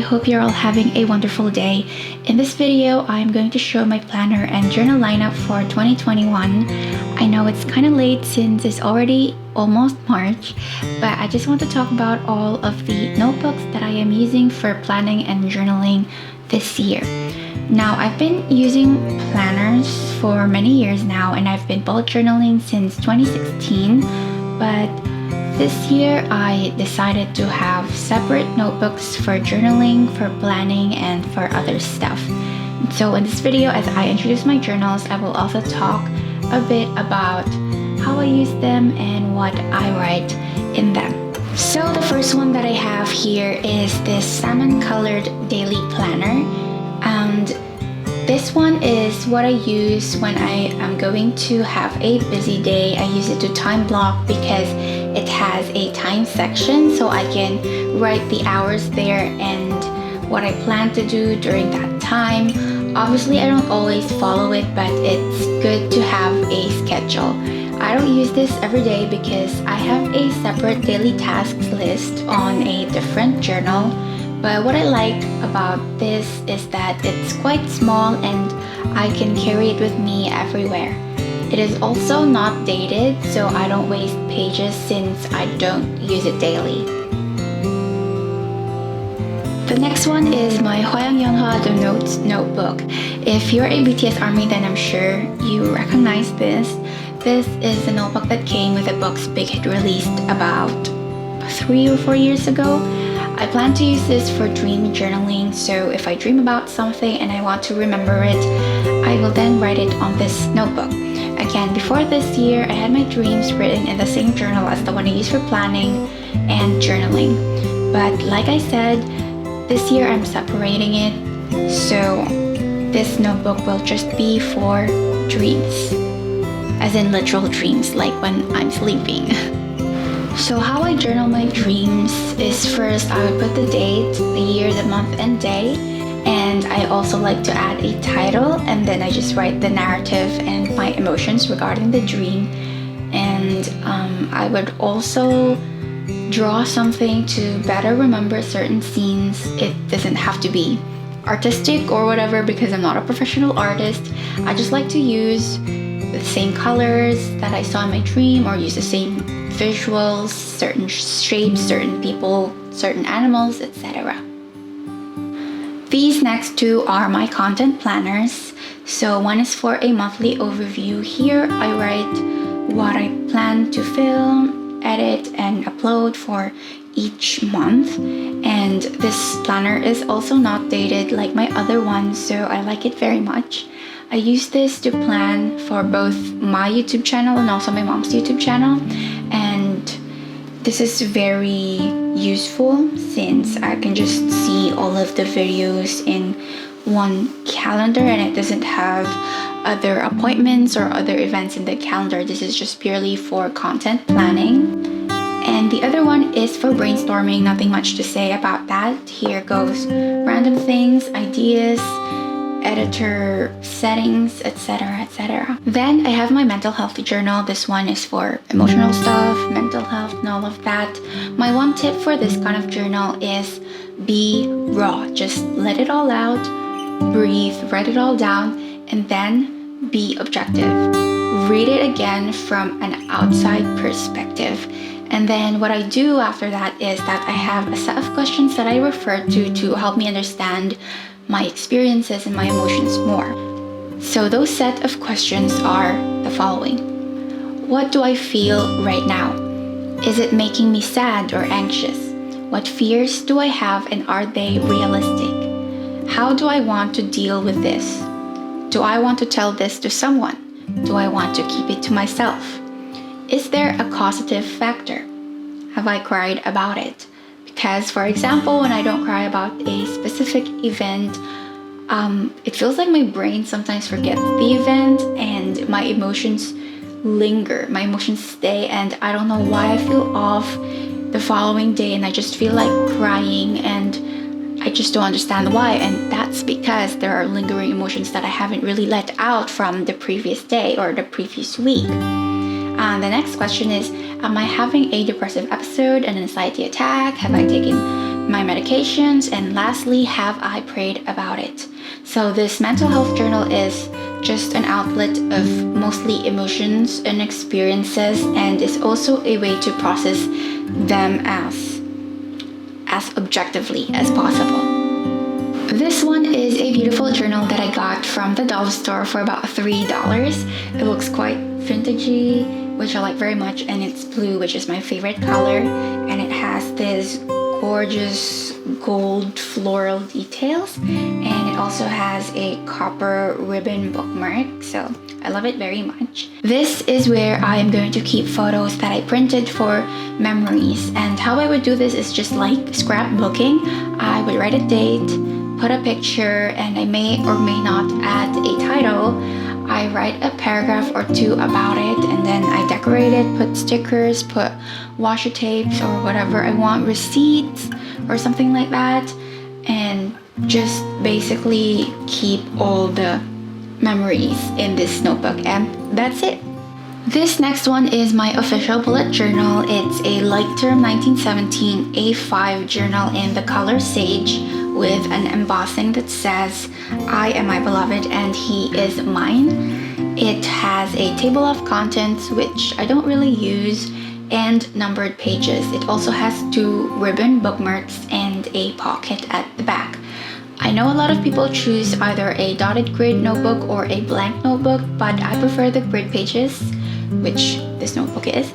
hope you're all having a wonderful day. In this video, I'm going to show my planner and journal lineup for 2021. I know it's kind of late since it's already almost March, but I just want to talk about all of the notebooks that I am using for planning and journaling this year. Now, I've been using planners for many years now, and I've been bullet journaling since 2016, but this year I decided to have separate notebooks for journaling, for planning, and for other stuff. So in this video, as I introduce my journals, I will also talk a bit about how I use them and what I write in them. So the first one that I have here is this salmon colored daily planner, and this one is what I use when I am going to have a busy day. I use it to time block because it has a time section, so I can write the hours there and what I plan to do during that time. Obviously, I don't always follow it, but it's good to have a schedule. I don't use this every day because I have a separate daily tasks list on a different journal. But what I like about this is that it's quite small and I can carry it with me everywhere. It is also not dated, so I don't waste pages since I don't use it daily. The next one is my Hwayang Yeonghwa The Notes notebook. If you're a BTS ARMY, then I'm sure you recognize this. This is the notebook that came with the book's big hit released about 3 or 4 years ago. I plan to use this for dream journaling, so if I dream about something and I want to remember it, I will then write it on this notebook. Again, before this year, I had my dreams written in the same journal as the one I use for planning and journaling. But like I said, this year I'm separating it, so this notebook will just be for dreams, as in literal dreams, like when I'm sleeping. So how I journal my dreams is first I would put the date, the year, the month, and day, and I also like to add a title, and then I just write the narrative and my emotions regarding the dream. And I would also draw something to better remember certain scenes. It doesn't have to be artistic or whatever because I'm not a professional artist. I just like to use the same colors that I saw in my dream, or use the same visuals, certain shapes, certain people, certain animals, etc. These next two are my content planners. So one is for a monthly overview. Here I write what I plan to film, edit, and upload for each month. And this planner is also not dated like my other one, so I like it very much. I use this to plan for both my YouTube channel and also my mom's YouTube channel, and this is very useful since I can just see all of the videos in one calendar and it doesn't have other appointments or other events in the calendar. This is just purely for content planning. And the other one is for brainstorming. Nothing much to say about that. Here goes random things, ideas, editor settings, etc, etc. Then I have my mental health journal. This one is for emotional stuff, mental health, and all of that. My one tip for this kind of journal is be raw. Just let it all out, breathe, write it all down, and then be objective. Read it again from an outside perspective. And then what I do after that is that I have a set of questions that I refer to help me understand my experiences and my emotions more. So those set of questions are the following. What do I feel right now? Is it making me sad or anxious? What fears do I have and are they realistic? How do I want to deal with this? Do I want to tell this to someone? Do I want to keep it to myself? Is there a causative factor? Have I cried about it? Because, for example, when I don't cry about a specific event, it feels like my brain sometimes forgets the event and my emotions linger. My emotions stay, and I don't know why I feel off the following day and I just feel like crying and I just don't understand why. And that's because there are lingering emotions that I haven't really let out from the previous day or the previous week. The next question is, am I having a depressive episode, an anxiety attack? Have I taken my medications, and lastly, have I prayed about it? So this mental health journal is just an outlet of mostly emotions and experiences, and is also a way to process them as objectively as possible. This one is a beautiful journal that I got from the dollar store for about $3. It looks quite vintagey, which I like very much, and it's blue, which is my favorite color, and it has this gorgeous gold floral details, and it also has a copper ribbon bookmark, so I love it very much. This is where I am going to keep photos that I printed for memories, and how I would do this is just like scrapbooking. I would write a date, put a picture, and I may or may not add a title. I write a paragraph or two about it, and then I decorate it, put stickers, put washi tapes or whatever I want, receipts or something like that, and just basically keep all the memories in this notebook, and that's it. This next one is my official bullet journal. It's a leuchtturm 1917 A5 journal in the color sage with an embossing that says, "I am my beloved and he is mine." It has a table of contents, which I don't really use, and numbered pages. It also has 2 ribbon bookmarks and a pocket at the back. I know a lot of people choose either a dotted grid notebook or a blank notebook, but I prefer the grid pages, which this notebook is,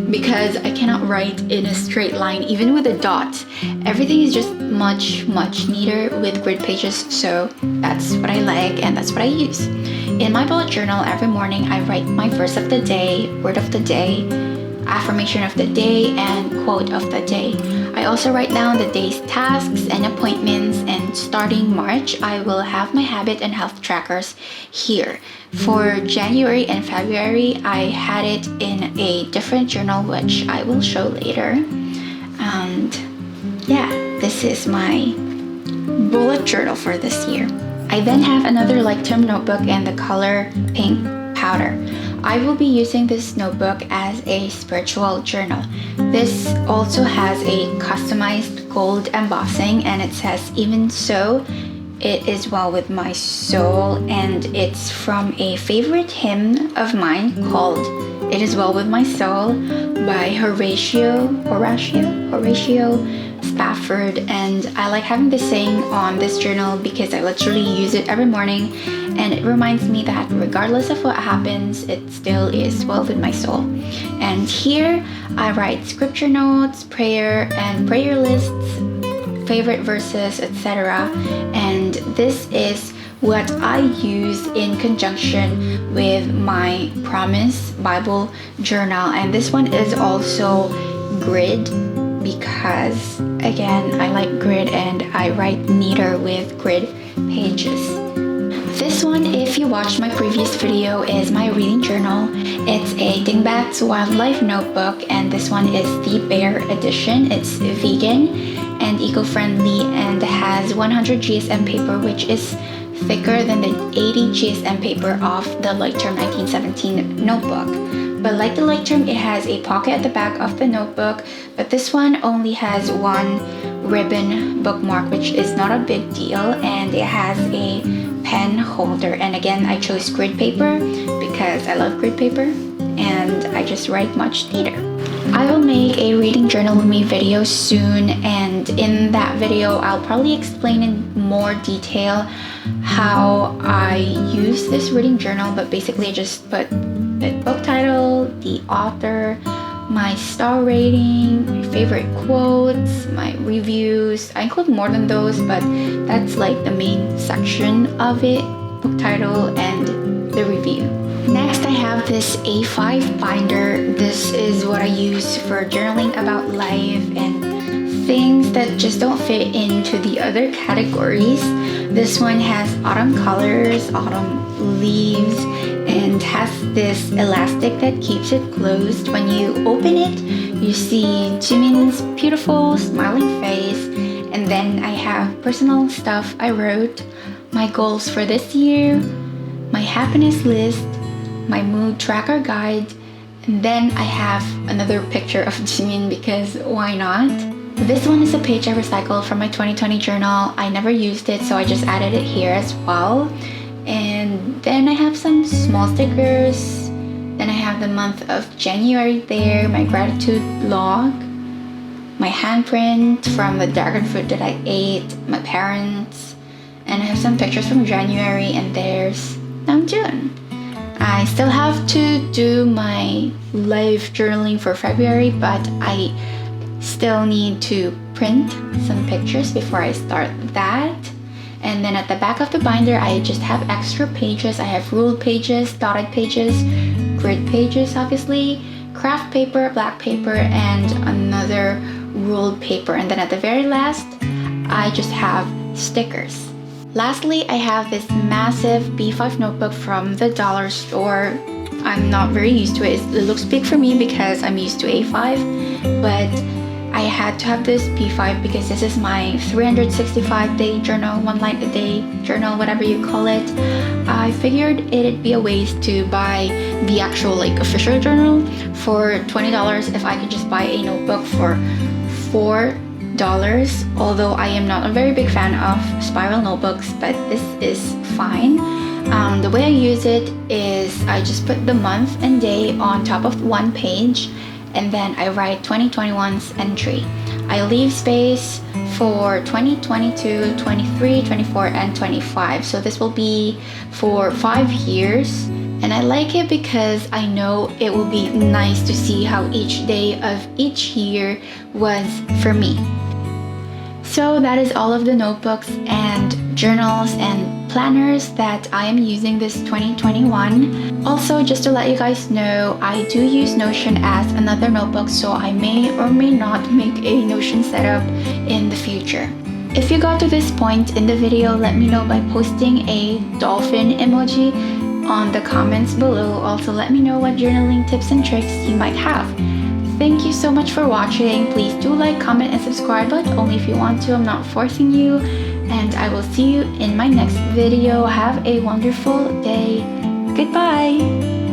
because I cannot write in a straight line even with a dot. Everything is just much neater with grid pages, so that's what I like and that's what I use. In my bullet journal, every morning I write my verse of the day, word of the day, affirmation of the day, and quote of the day. I also write down the day's tasks and appointments, and starting March, I will have my habit and health trackers here. For January and February, I had it in a different journal, which I will show later. And yeah, this is my bullet journal for this year. I then have another leuchtturm notebook in the color pink powder. I will be using this notebook as a spiritual journal. This also has a customized gold embossing, and it says, "Even so, it is well with my soul," and it's from a favorite hymn of mine called "It Is Well With My Soul" by Horatio Spafford, and I like having this saying on this journal because I literally use it every morning, and it reminds me that regardless of what happens, it still is well with my soul. And here I write scripture notes, prayer lists, favorite verses, etc. And this is what I use in conjunction with my Promise Bible journal, and this one is also grid because again I like grid and I write neater with grid pages. This one, if you watched my previous video, is my reading journal. It's a Dingbats wildlife notebook, and this one is the bear edition. It's vegan and eco-friendly and has 100 GSM paper, which is thicker than the 80 GSM paper of the leuchtturm 1917 notebook. But like the leuchtturm, it has a pocket at the back of the notebook, but this one only has 1 ribbon bookmark, which is not a big deal, and it has a pen holder. And again, I chose grid paper because I love grid paper and I just write much neater. I will make a reading journal with me video soon, and in that video I'll probably explain in more detail how I use this reading journal, but basically I just put the book title, the author, my star rating, my favorite quotes, my reviews. I include more than those, but that's like the main section of it, book title and the review. Next, I have this A5 binder. This is what I use for journaling about life and things that just don't fit into the other categories. This one has autumn colors, autumn leaves, and has this elastic that keeps it closed. When you open it, you see Jimin's beautiful smiling face, and then I have personal stuff I wrote, my goals for this year, my happiness list, my mood tracker guide, and then I have another picture of Jimin because why not? This one is a page I recycled from my 2020 journal. I never used it, so I just added it here as well. And then I have some small stickers. Then I have the month of January there, my gratitude log, my handprint from the dragon fruit that I ate, my parents, and I have some pictures from January, and there's now June. I still have to do my live journaling for February, but I still need to print some pictures before I start that. And then at the back of the binder, I just have extra pages. I have ruled pages, dotted pages, grid pages obviously, craft paper, black paper, and another ruled paper. And then at the very last, I just have stickers. Lastly, I have this massive B5 notebook from the dollar store. I'm not very used to it. It looks big for me because I'm used to A5, but I had to have this B5 because this is my 365-day journal, 1 line a day journal, whatever you call it. I figured it'd be a waste to buy the actual official journal for $20 if I could just buy a notebook for $4. Although I am not a very big fan of spiral notebooks, but this is fine. The way I use it is I just put the month and day on top of one page, and then I write 2021's entry. I leave space for 2022, 23, 24, and 25. So this will be for 5 years. And I like it because I know it will be nice to see how each day of each year was for me. So that is all of the notebooks and journals and planners that I am using this 2021. Also, just to let you guys know, I do use Notion as another notebook, so I may or may not make a Notion setup in the future. If you got to this point in the video, let me know by posting a dolphin emoji on the comments below. Also, let me know what journaling tips and tricks you might have. Thank you so much for watching. Please do like, comment, and subscribe, but only if you want to. I'm not forcing you. And I will see you in my next video. Have a wonderful day. Goodbye.